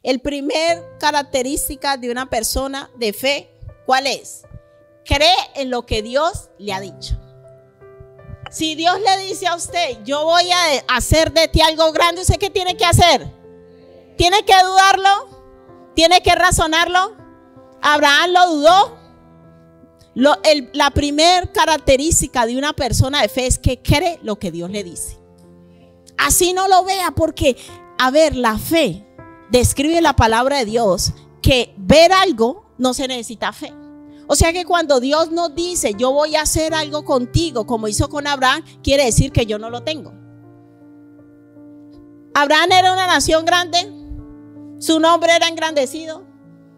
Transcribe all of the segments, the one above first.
El primer característica de una persona de fe, ¿cuál es? Cree en lo que Dios le ha dicho. Si Dios le dice a usted, yo voy a hacer de ti algo grande, ¿usted qué tiene que hacer? ¿Tiene que dudarlo? ¿Tiene que razonarlo? Abraham lo dudó. La primera característica de una persona de fe es que cree lo que Dios le dice. Así no lo vea, porque, a ver, la fe describe la palabra de Dios, que ver algo no se necesita fe. O sea que cuando Dios nos dice, yo voy a hacer algo contigo, como hizo con Abraham, quiere decir que yo no lo tengo. Abraham era una nación grande, su nombre era engrandecido,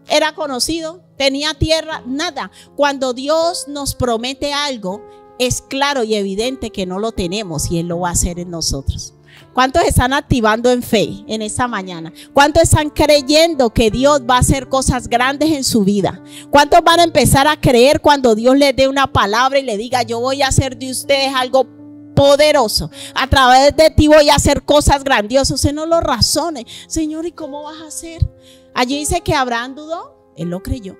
era conocido, tenía tierra, nada. Cuando Dios nos promete algo, es claro y evidente que no lo tenemos y Él lo va a hacer en nosotros. ¿Cuántos están activando en fe en esta mañana? ¿Cuántos están creyendo que Dios va a hacer cosas grandes en su vida? ¿Cuántos van a empezar a creer cuando Dios les dé una palabra y le diga, yo voy a hacer de ustedes algo poderoso? A través de ti voy a hacer cosas grandiosas. Usted no lo razone. Señor, ¿y cómo vas a hacer? Allí dice que Abraham dudó, él lo creyó.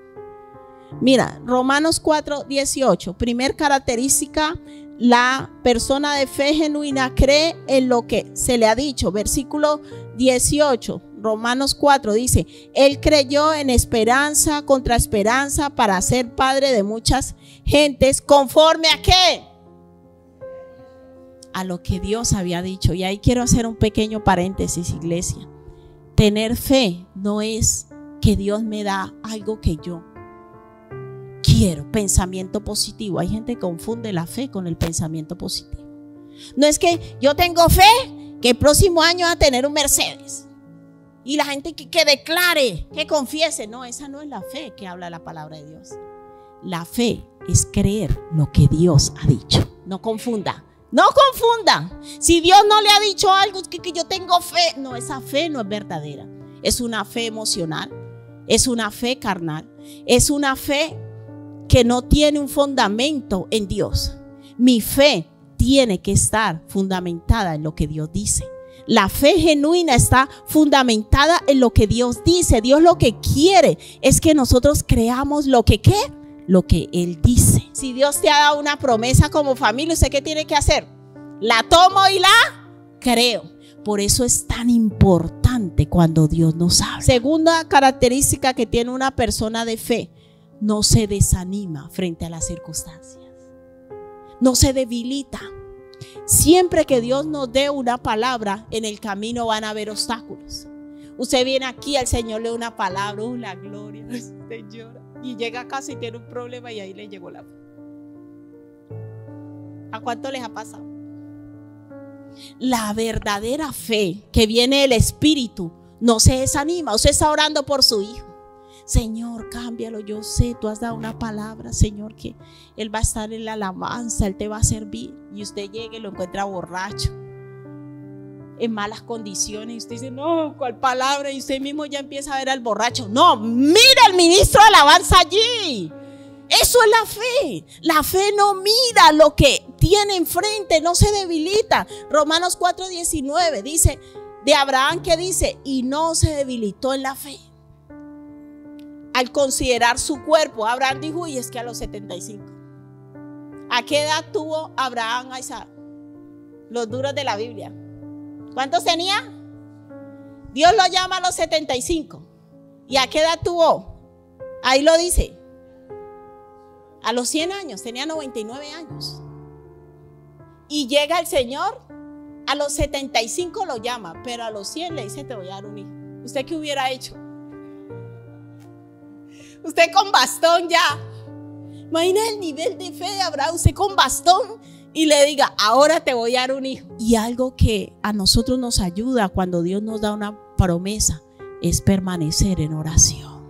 Mira, Romanos 4:18, primer característica, la persona de fe genuina cree en lo que se le ha dicho. Versículo 18, Romanos 4 dice, él creyó en esperanza contra esperanza para ser padre de muchas gentes, ¿conforme a qué? A lo que Dios había dicho. Y ahí quiero hacer un pequeño paréntesis, iglesia. Tener fe no es que Dios me da algo que yo quiero, pensamiento positivo. Hay gente que confunde la fe con el pensamiento positivo. No es que yo tengo fe que el próximo año va a tener un Mercedes. Y la gente que declare, que confiese. No, esa no es la fe que habla la palabra de Dios. La fe es creer lo que Dios ha dicho. No confunda. No confunda. Si Dios no le ha dicho algo, es que yo tengo fe. No, esa fe no es verdadera. Es una fe emocional. Es una fe carnal. Es una fe que no tiene un fundamento en Dios. Mi fe tiene que estar fundamentada en lo que Dios dice. La fe genuina está fundamentada en lo que Dios dice. Dios lo que quiere es que nosotros creamos lo que ¿qué? Lo que Él dice. Si Dios te ha dado una promesa como familia, ¿usted qué tiene que hacer? La tomo y la creo. Por eso es tan importante cuando Dios nos habla. Segunda característica que tiene una persona de fe: no se desanima frente a las circunstancias. No se debilita. Siempre que Dios nos dé una palabra, en el camino van a haber obstáculos. Usted viene aquí, al Señor le da una palabra, la gloria, usted llora. Y llega a casa y tiene un problema y ahí le llegó la fe. ¿A cuánto les ha pasado? La verdadera fe que viene del Espíritu no se desanima. Usted está orando por su hijo. Señor, cámbialo, yo sé, tú has dado una palabra, Señor, que él va a estar en la alabanza, él te va a servir. Y usted llega y lo encuentra borracho, en malas condiciones, y usted dice, no, ¿cuál palabra? Y usted mismo ya empieza a ver al borracho. No, mira al ministro de alabanza allí. Eso es la fe. La fe no mira lo que tiene enfrente, no se debilita. Romanos 4:19 dice de Abraham, que dice, y no se debilitó en la fe. Al considerar su cuerpo, Abraham dijo, y es que a los 75. ¿A qué edad tuvo Abraham a Isaac? Los duros de la Biblia. ¿Cuántos tenía? Dios lo llama a los 75. ¿Y a qué edad tuvo? Ahí lo dice. A los 100 años, tenía 99 años. Y llega el Señor, a los 75 lo llama, pero a los 100 le dice, te voy a dar un hijo. ¿Usted qué hubiera hecho? Usted con bastón ya. Imagina el nivel de fe de Abraham. Usted con bastón y le diga, ahora te voy a dar un hijo. Y algo que a nosotros nos ayuda cuando Dios nos da una promesa es permanecer en oración.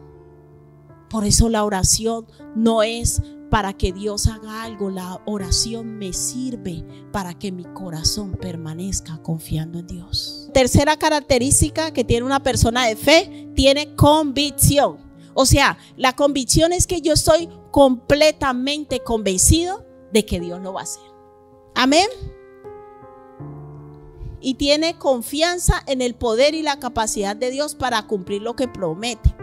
Por eso la oración no es para que Dios haga algo. La oración me sirve para que mi corazón permanezca confiando en Dios. Tercera característica que tiene una persona de fe: tiene convicción. O sea, la convicción es que yo estoy completamente convencido de que Dios lo va a hacer. Amén. y tiene confianza en el poder y la capacidad de Dios para cumplir lo que promete.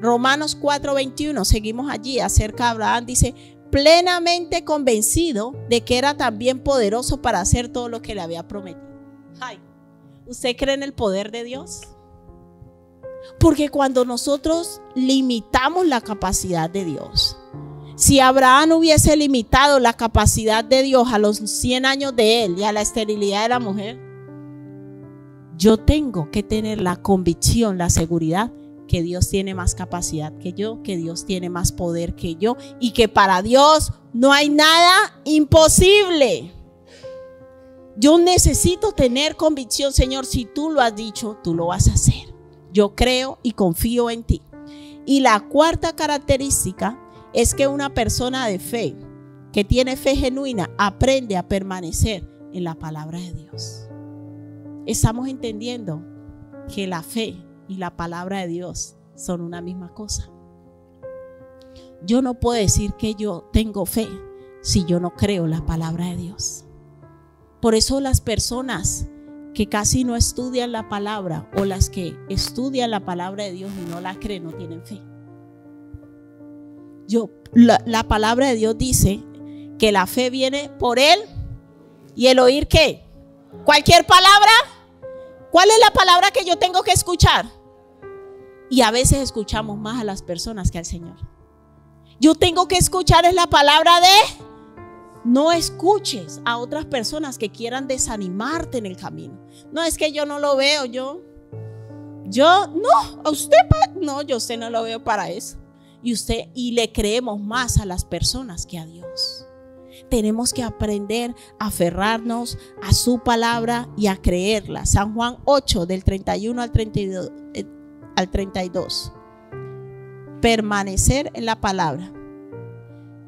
Romanos 4:21, seguimos allí, acerca de Abraham, dice, plenamente convencido de que era también poderoso para hacer todo lo que le había prometido. Ay, ¿usted cree en el poder de Dios? Porque cuando nosotros limitamos la capacidad de Dios, si Abraham hubiese limitado la capacidad de Dios a los 100 años de él y a la esterilidad de la mujer, yo tengo que tener la convicción, la seguridad que Dios tiene más capacidad que yo, que Dios tiene más poder que yo y que para Dios no hay nada imposible. Yo necesito tener convicción, Señor, si tú lo has dicho, tú lo vas a hacer. Yo creo y confío en ti. Y la cuarta característica es que una persona de fe, que tiene fe genuina, aprende a permanecer en la palabra de Dios. Estamos entendiendo que la fe y la palabra de Dios son una misma cosa. Yo no puedo decir que yo tengo fe si yo no creo la palabra de Dios. Por eso las personas que casi no estudian la palabra o las que estudian la palabra de Dios y no la creen, no tienen fe. La palabra de Dios dice que la fe viene por él y el oír ¿qué? Cualquier palabra. ¿Cuál es la palabra que yo tengo que escuchar? Y a veces escuchamos más a las personas que al Señor. Yo tengo que escuchar es la palabra de... No escuches a otras personas que quieran desanimarte en el camino. No, es que yo no lo veo, yo no, a usted no, yo usted no lo veo para eso. Y le creemos más a las personas que a Dios. Tenemos que aprender a aferrarnos a su palabra y a creerla. San Juan 8 del 31 al 32. Permanecer en la palabra.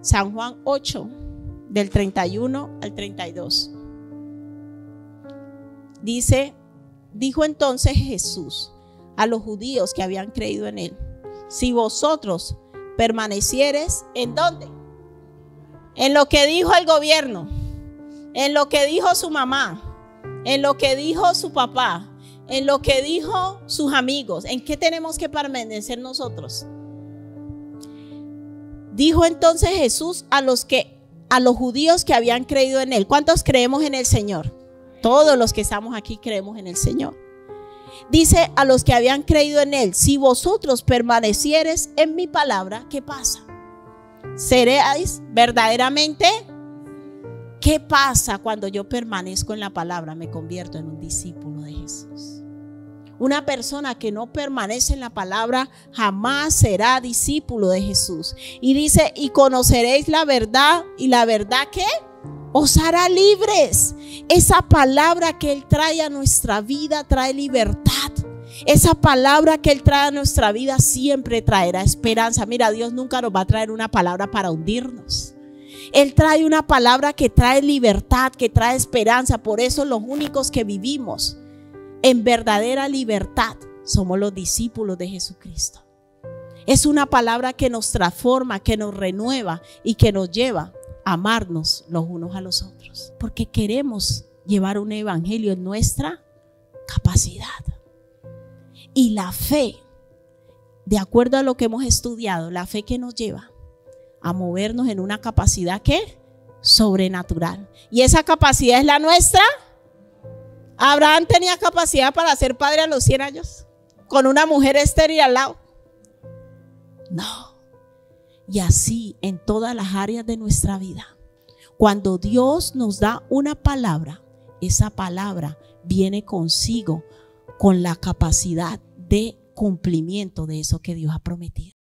San Juan 8 del 31 al 32. Dijo entonces Jesús a los judíos que habían creído en él: si vosotros permaneciereis, ¿en dónde? En lo que dijo el gobierno, en lo que dijo su mamá, en lo que dijo su papá, en lo que dijo sus amigos. ¿En qué tenemos que permanecer nosotros? Dijo entonces Jesús a los judíos que habían creído en él. ¿Cuántos creemos en el Señor? Todos los que estamos aquí creemos en el Señor. Dice a los que habían creído en él: si vosotros permaneciereis en mi palabra, ¿qué pasa? Seréis verdaderamente. ¿Qué pasa cuando yo permanezco en la palabra? Me convierto en un discípulo de Jesús. Una persona que no permanece en la palabra jamás será discípulo de Jesús. Y dice: y conoceréis la verdad, y la verdad ¿qué? Os hará libres. Esa palabra que Él trae a nuestra vida trae libertad. Esa palabra que Él trae a nuestra vida siempre traerá esperanza. Mira, Dios nunca nos va a traer una palabra para hundirnos. Él trae una palabra que trae libertad, que trae esperanza. Por eso los únicos que vivimos en verdadera libertad somos los discípulos de Jesucristo. Es una palabra que nos transforma, que nos renueva y que nos lleva a amarnos los unos a los otros. Porque queremos llevar un evangelio en nuestra capacidad. Y la fe, de acuerdo a lo que hemos estudiado, la fe que nos lleva a movernos en una capacidad ¿qué? Sobrenatural. Y esa capacidad es la nuestra. Abraham tenía capacidad para ser padre a los 100 años con una mujer estéril al lado. No. Y así en todas las áreas de nuestra vida. Cuando Dios nos da una palabra, esa palabra viene consigo con la capacidad de cumplimiento de eso que Dios ha prometido.